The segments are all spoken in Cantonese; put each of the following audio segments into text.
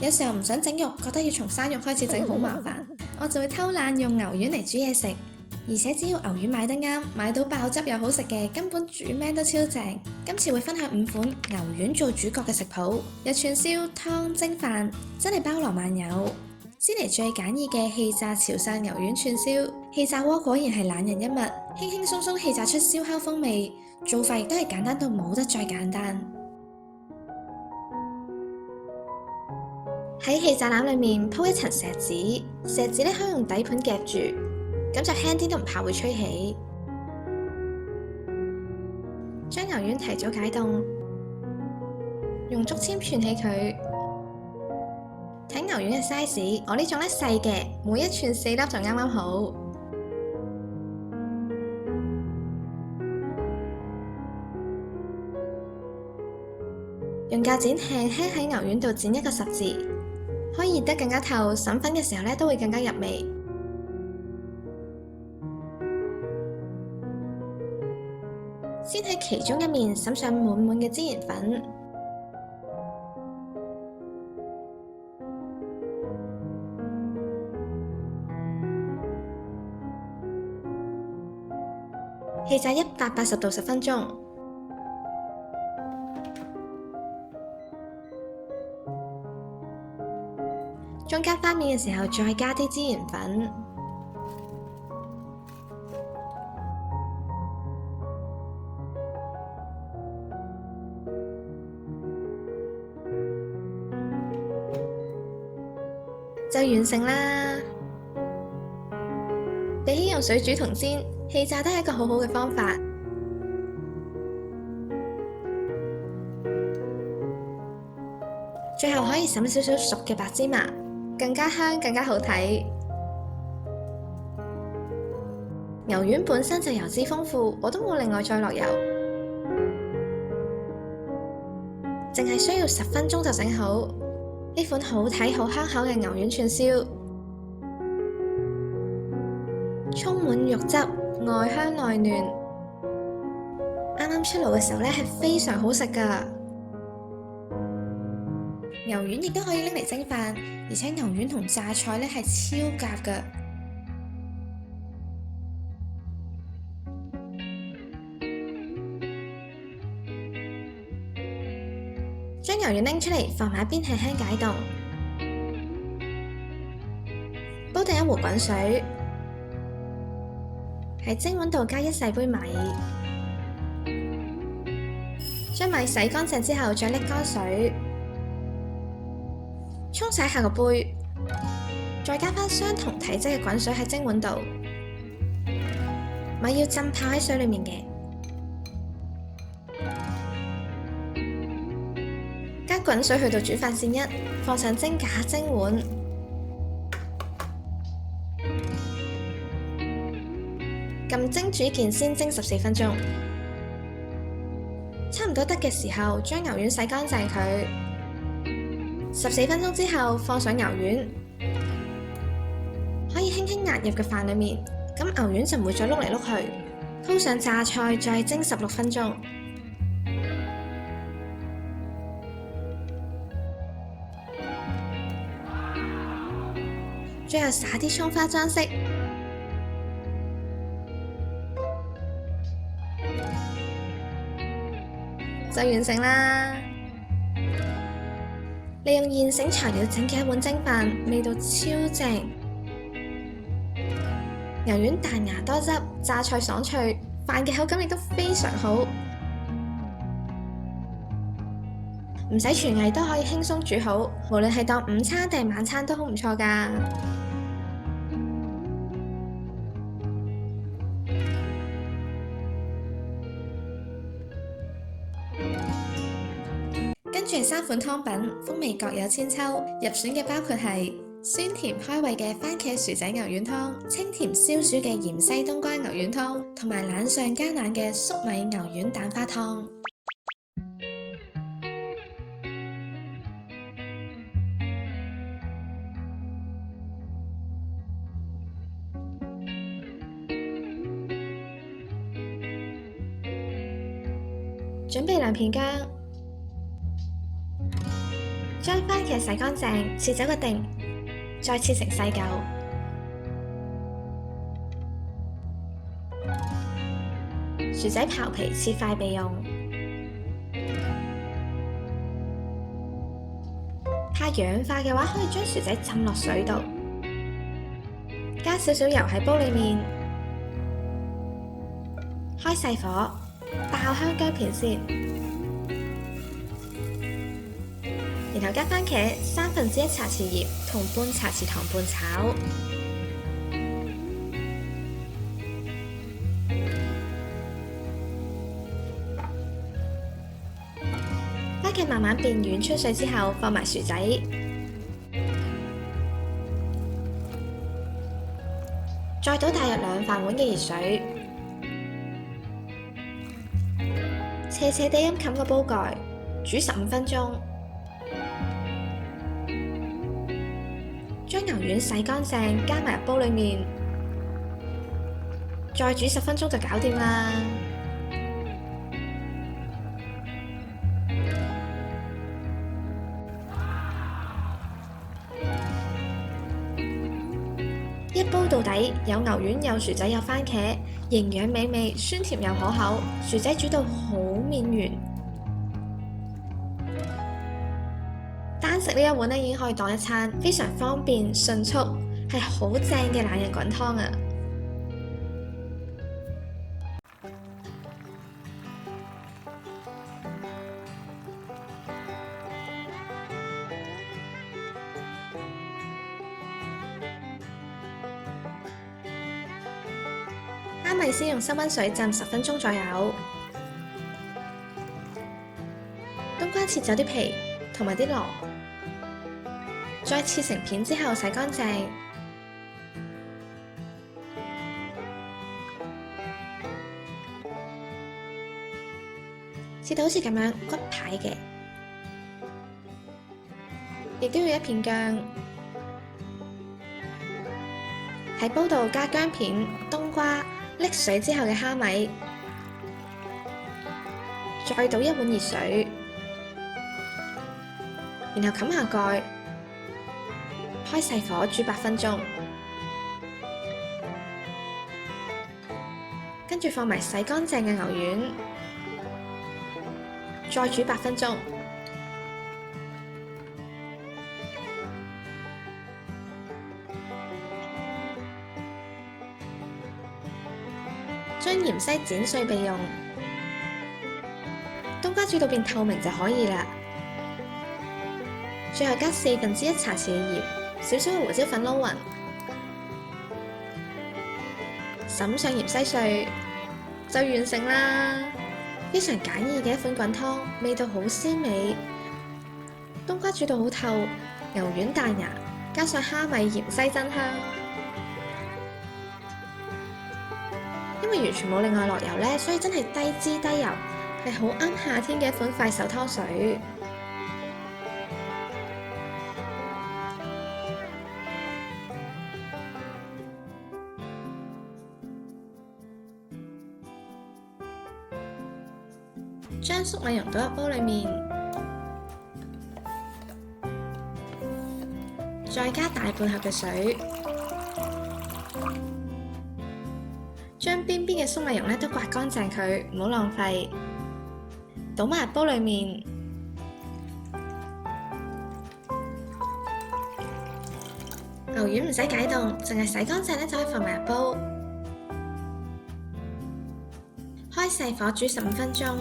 有時候唔想整肉，覺得要從生肉開始整好麻煩，我就會偷懶用牛丸嚟煮嘢食。而且只要牛丸買得啱，買到爆汁又好食嘅，根本煮咩都超正。今次會分享5款牛丸做主角嘅食譜，有串燒、湯、蒸飯，真係包羅萬有。先嚟最簡易嘅氣炸潮汕牛丸串燒，氣炸鍋果然係懶人一物，輕輕鬆鬆氣炸出燒烤風味，做法亦都係簡單到冇得再簡單。喺氣炸籃裏面鋪一層錫紙，錫紙可以用底盤夾住，咁就輕啲都唔怕會吹起。將牛丸提早解凍，用竹籤串起佢。睇牛丸嘅 size， 我呢種細嘅，每一串4粒就啱啱好。用鉸剪輕輕喺牛丸度剪一個十字，可以熱得更加透，沈粉嘅時候都會更加入味。先喺其中一面灑上滿滿嘅孜然粉，氣炸180度10分鐘。中間翻面嘅時候，再加啲孜然粉，就完成啦。比起用水煮同煎，氣炸都係一個好好嘅方法。最後可以灑少少熟嘅白芝麻，更加香，更加好睇。牛丸本身就油脂豐富，我都冇另外再落油，淨係需要10分鐘就整好呢款好睇好香口嘅牛丸串燒，充滿肉汁，外香內嫩，啱啱出爐嘅時候係非常好食㗎。牛丸亦都可以拎嚟蒸飯，而且牛丸同榨菜係超夾㗎。將牛丸拎出嚟放埋一邊輕輕解凍，煲定一壺滾水，喺蒸碗度加1細杯米，將米洗乾淨之後再瀝乾水。沖洗下個杯，再加返相同體積嘅滾水喺蒸碗度，米要浸泡喺水裡面嘅。加滾水去到煮飯線1，放上蒸架蒸碗，撳蒸煮鍵先蒸14分鐘。差唔多得嘅時候，將牛丸洗乾淨佢。14分鐘之後，放上牛丸，可以輕輕壓入嘅飯裡面，咁牛丸就唔會再碌嚟碌去。鋪上榨菜，再蒸16分鐘。最後撒啲蔥花裝飾，就完成啦。利用現成材料整嘅一碗蒸飯，味道超正。牛丸彈牙多汁，榨菜爽脆，飯嘅口感亦都非常好。唔使廚藝都可以輕鬆煮好，無論係當午餐定晚餐都好唔錯㗎。跟住係3款湯品，風味各有千秋。入選嘅包括係酸甜開胃嘅番茄薯仔牛丸湯、清甜消暑嘅芫茜冬瓜牛丸湯，同埋懶上加懶嘅粟米牛丸蛋花湯。準備2片薑，將將番茄洗乾淨，切走個丁，再切成細嚿。薯仔刨皮切塊備用。怕氧化嘅話，可以將薯仔浸落水度，加少少油喺煲裡面，開細火，爆香薑片先，然後加番茄1/3茶匙鹽同半茶匙糖拌炒。番茄慢慢變軟出水之後，放埋薯仔，再倒大約2飯碗嘅熱水，斜斜地咁冚個煲蓋，煮15分鐘。將牛丸洗乾淨，加埋入煲裡面，再煮10分鐘就搞掂啦。一煲到底，有牛丸，有薯仔，有番茄，營養美味，酸甜又可口。薯仔煮到好綿圓，單食呢一碗已經可以當一餐，非常方便迅速，係好正嘅懶人滾湯啊！蝦米先用室溫水浸10分鐘左右。冬瓜切走啲皮同埋啲蘿，再切成片之後洗乾淨。切到好似咁樣骨排嘅，亦都要一片薑。喺煲度加薑片、冬瓜。瀝水之後嘅蝦米，再倒1碗熱水，然後冚下蓋，開細火煮8分鐘，跟住放埋洗乾淨嘅牛丸，再煮8分鐘。將芫茜剪碎備用，冬瓜煮到變透明就可以啦。最後加1/4茶匙嘅鹽，少少嘅胡椒粉撈勻，灑上芫茜碎就完成啦。非常簡易嘅一款滾湯，味道好鮮美。冬瓜煮到好透，牛丸彈牙，加上蝦米、芫茜增香。因為完全冇另外落油呢，所以真係低脂低油，係好啱夏天嘅一款快手湯水。將粟米蓉倒入煲裡面，再加大半盒嘅水。將邊邊嘅粟米蓉都刮乾淨佢，唔好浪費。倒埋入煲裡面，牛丸唔使解凍，淨係洗乾淨就可以放埋入煲。開細火煮15分鐘。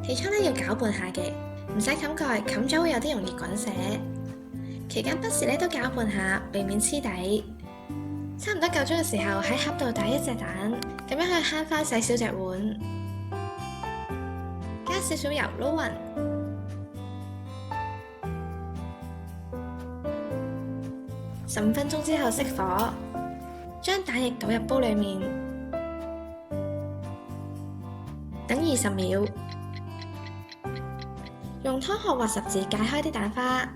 起初要攪拌下嘅，唔使冚蓋，冚咗會有啲容易滾瀉。期間不時都攪拌下，避免黐底。差唔多夠鐘嘅時候，喺盒度打1隻蛋，咁樣可以慳返洗少隻碗。加少少油撈勻，15分鐘之後熄火，將蛋液倒入煲裡面，等20秒，用湯殼或十字解開啲蛋花。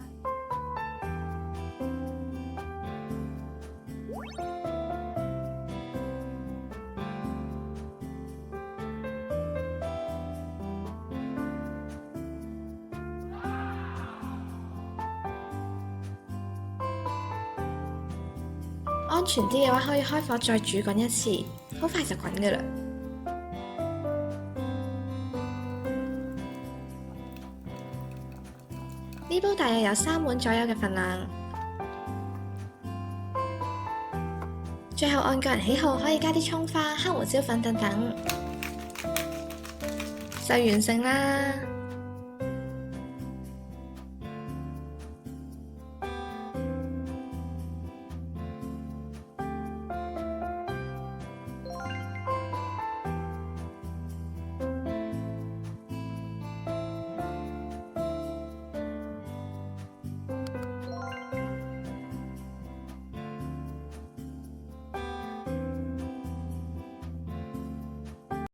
安全啲嘅話，可以開火再煮滾一次，好快就滾㗎喇。呢煲大約有3碗左右嘅份量。最後按個人喜好可以加啲蔥花、黑胡椒粉等等，就完成啦。